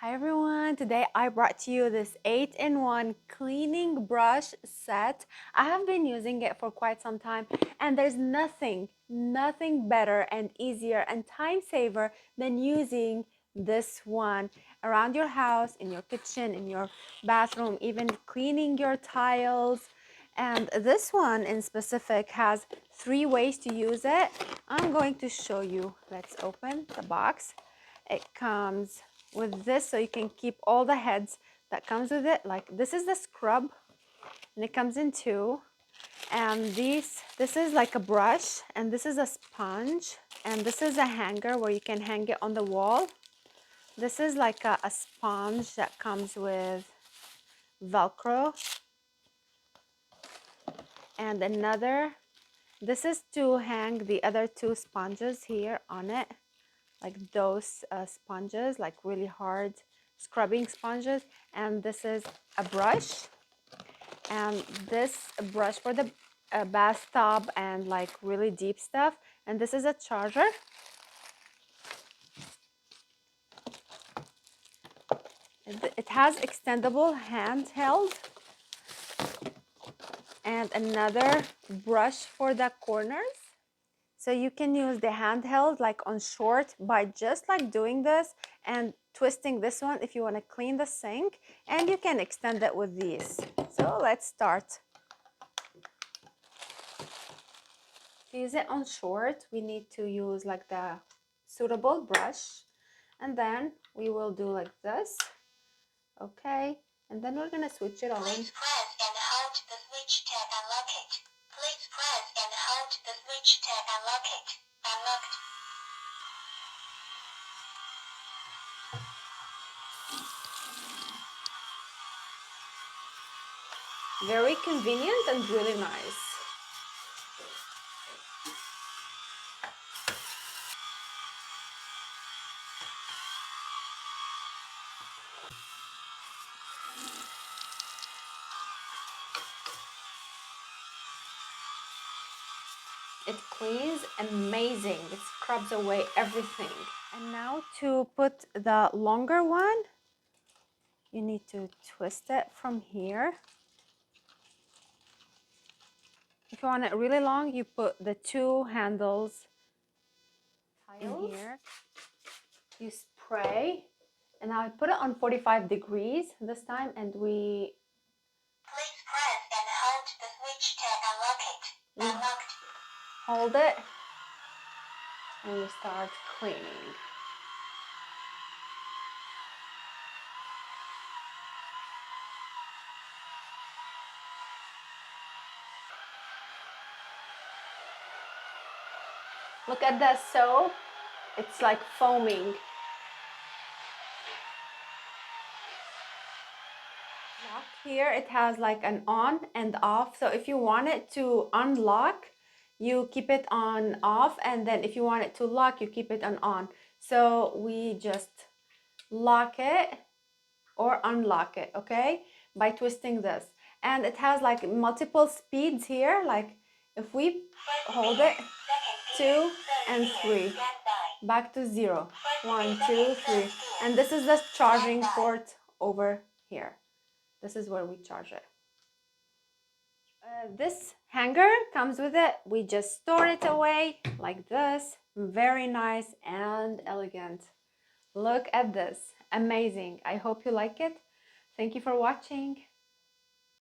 Hi everyone, today I brought to you this 8-in-1 cleaning brush set. I have been using it for quite some time and there's nothing better and easier and time saver than using this one around your house, in your kitchen, in your bathroom, even cleaning your tiles. And this one in specific has 3 ways to use it. I'm going to show you. Let's open the box. It comes with this, so you can keep all the heads that comes with it. Like this is the scrub and it comes in 2, and this is like a brush, and this is a sponge, and this is a hanger where you can hang it on the wall. This is like a sponge that comes with Velcro, and another, this is to hang the other 2 sponges here on it, like those sponges, like really hard scrubbing sponges. And this is a brush, and this brush for the bathtub and like really deep stuff. And this is a charger. It has extendable handheld, and another brush for the corners. So you can use the handheld like on short by just like doing this and twisting this one if you want to clean the sink, and you can extend it with these. So let's start. To use it on short, we need to use like the suitable brush, and then we will do like this. Okay, and then we're gonna switch it on. Please press and hold the switch to unlock it. Please press and hold the switch to unlock it. Unlocked. Very convenient and really nice. It cleans amazing. It scrubs away everything. And now to put the longer one, you need to twist it from here. If you want it really long, you put the 2 handles in here. You spray, and now I put it on 45 degrees this time, and we Please press and hold the switch to unlock it. Unlocked. hold it, and we start cleaning. Look at the soap, it's like foaming. Lock here, it has like an on and off, so if you want it to unlock, you keep it on off, and then if you want it to lock, you keep it on. So we just lock it or unlock it, okay, by twisting this. And it has like multiple speeds here, like if we hold it, 2 and 3, back to 0, 1, 2, 3, and this is the charging port over here. This is where we charge it. This hanger comes with it. We just store it away like this. Very nice and elegant. Look at this. Amazing. I hope you like it. Thank you for watching.